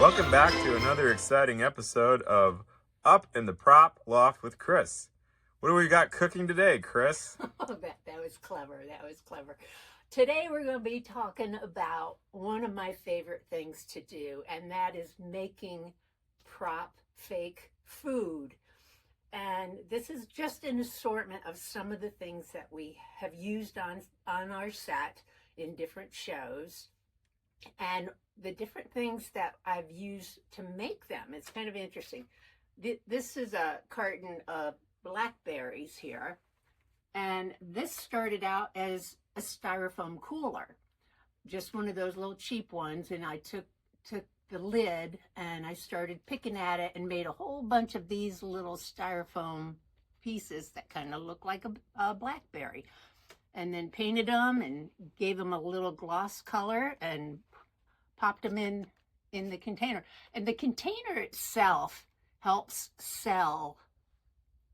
Welcome back to another exciting episode of Up in the Prop Loft with Chris. What do we got cooking today, Chris? Oh, that was clever. That was clever. Today we're going to be talking about one of my favorite things to do, and that is making prop fake food. And this is just an assortment of some of the things that we have used on our set in different shows, and the different things that I've used to make them. It's kind of interesting. This is a carton of blackberries here, and this started out as a styrofoam cooler, just one of those little cheap ones, and I took the lid and I started picking at it and made a whole bunch of these little styrofoam pieces that kind of look like a blackberry, and then painted them and gave them a little gloss color and popped them in the container. And the container itself helps sell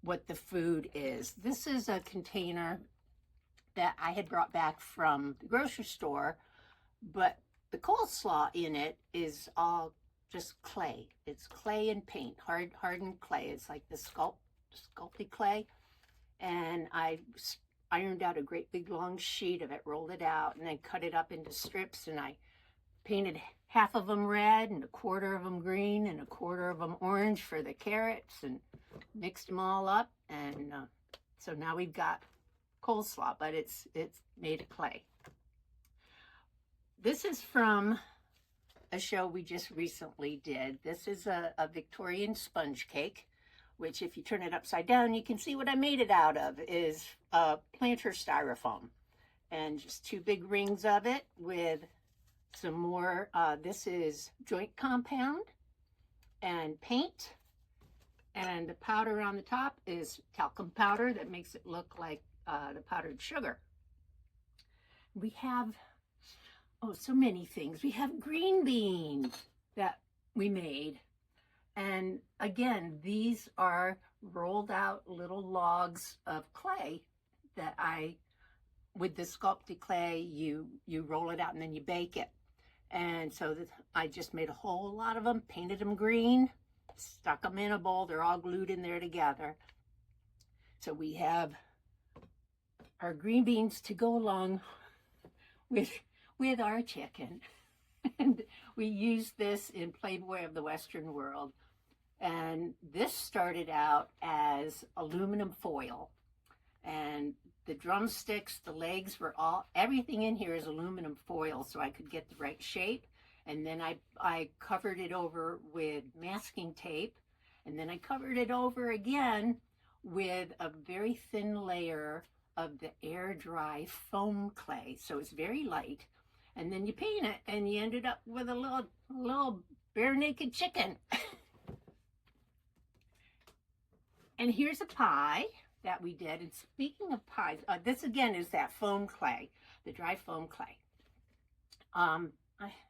what the food is. This is a container that I had brought back from the grocery store, but the coleslaw in it is all just clay. It's clay and paint, hardened clay. It's like the sculpted clay. And I ironed out a great big long sheet of it, rolled it out, and then cut it up into strips, and I painted half of them red and a quarter of them green and a quarter of them orange for the carrots, and mixed them all up. And so now we've got coleslaw, but it's made of clay. This is from a show we just recently did. This is a Victorian sponge cake, which if you turn it upside down, you can see what I made it out of is planter styrofoam, and just two big rings of it with some more. This is joint compound and paint, and the powder on the top is talcum powder that makes it look like the powdered sugar. We have so many things. We have green beans that we made, and again, these are rolled out little logs of clay that with the sculpted clay, you roll it out and then you bake it. And so I just made a whole lot of them, painted them green, stuck them in a bowl. They're all glued in there together. So we have our green beans to go along with our chicken. And we used this in Playboy of the Western World. And this started out as aluminum foil. And the drumsticks, the legs were everything in here is aluminum foil, so I could get the right shape. And then I covered it over with masking tape, and then I covered it over again with a very thin layer of the air dry foam clay, so it's very light. And then you paint it, and you ended up with a little bare naked chicken. And here's a pie that we did. And speaking of pies, this again is that foam clay, the dry foam clay. I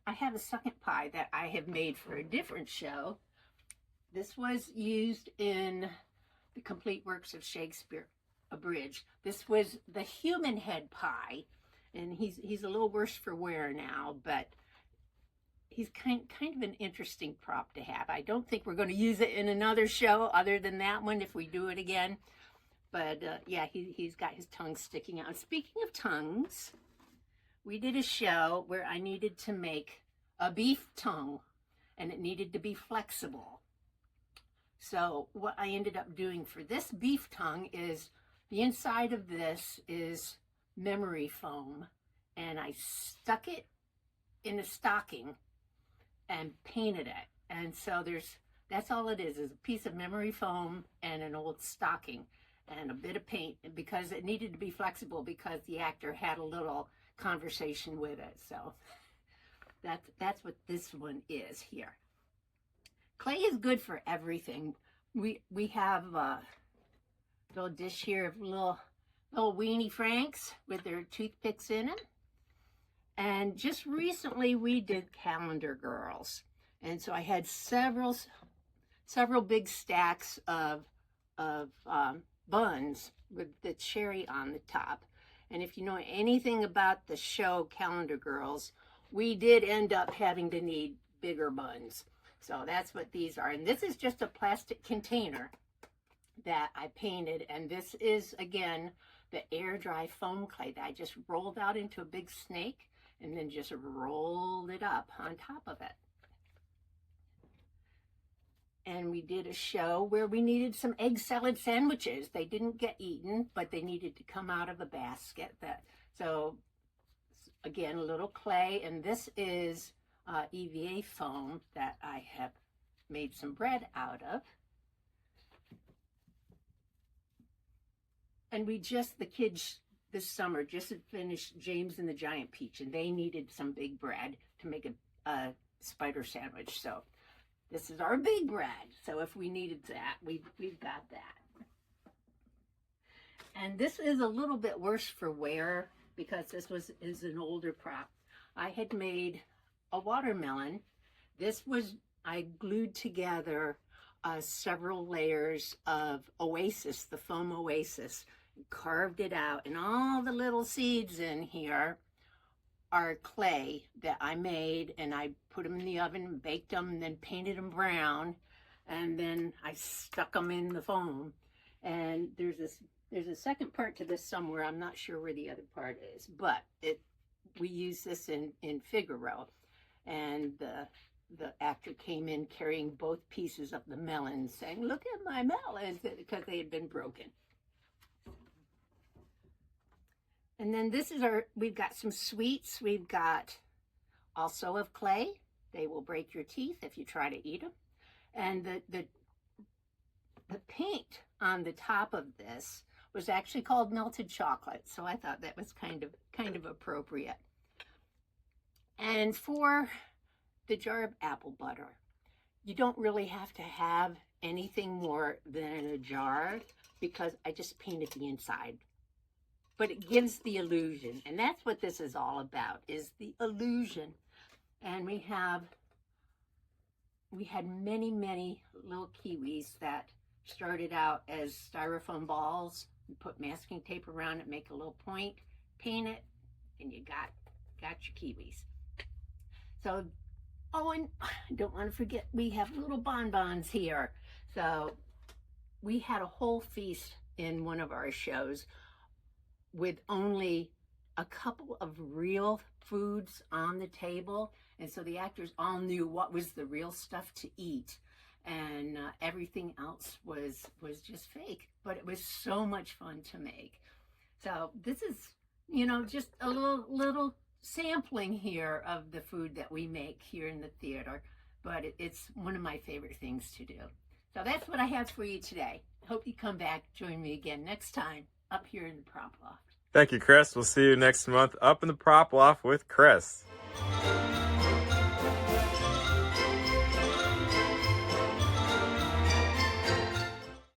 have a second pie that I have made for a different show. This was used in the complete works of Shakespeare abridged. This was the human head pie, and he's a little worse for wear now, but he's kind of an interesting prop to have. I don't think we're going to use it in another show other than that one if we do it again. But yeah, he's got his tongue sticking out. Speaking of tongues, we did a show where I needed to make a beef tongue, and it needed to be flexible. So what I ended up doing for this beef tongue is the inside of this is memory foam, and I stuck it in a stocking and painted it. And so that's all it is a piece of memory foam and an old stocking and a bit of paint, because it needed to be flexible because the actor had a little conversation with it. So that's what this one is here. Clay is good for everything. We have a little dish here of little weenie Franks with their toothpicks in them. And just recently we did Calendar Girls. And so I had several big stacks of buns with the cherry on the top. And if you know anything about the show Calendar Girls, we did end up having to need bigger buns. So that's what these are. And this is just a plastic container that I painted. And this is, again, the air dry foam clay that I just rolled out into a big snake and then just rolled it up on top of it. And we did a show where we needed some egg salad sandwiches. They didn't get eaten, but they needed to come out of a basket. So again, a little clay, and this is EVA foam that I have made some bread out of. And the kids this summer just finished James and the Giant Peach, and they needed some big bread to make a spider sandwich. So this is our big bread. So if we needed that, we've got that. And this is a little bit worse for wear because this is an older prop. I had made a watermelon. I glued together several layers of Oasis, the foam Oasis, carved it out, and all the little seeds in here are clay that I made, and I put them in the oven and baked them and then painted them brown, and then I stuck them in the foam. And there's a second part to this somewhere. I'm not sure where the other part is, but we use this in Figaro, and the actor came in carrying both pieces of the melon, saying, "Look at my melons," because they had been broken. And then we've got some sweets. We've got also of clay. They will break your teeth if you try to eat them. And the paint on the top of this was actually called melted chocolate. So I thought that was kind of appropriate. And for the jar of apple butter, you don't really have to have anything more than a jar because I just painted the inside. But it gives the illusion, and that's what this is all about, is the illusion. And we had many, many little kiwis that started out as styrofoam balls. You put masking tape around it, make a little point, paint it, and you got your kiwis. So, oh, and I don't want to forget, we have little bonbons here. So we had a whole feast in one of our shows with only a couple of real foods on the table. And so the actors all knew what was the real stuff to eat. And everything else was just fake. But it was so much fun to make. So this is, just a little sampling here of the food that we make here in the theater. But it's one of my favorite things to do. So that's what I have for you today. Hope you come back, join me again next time up here in the Prop Loft. Thank you, Chris. We'll see you next month up in the Prop Loft with Chris.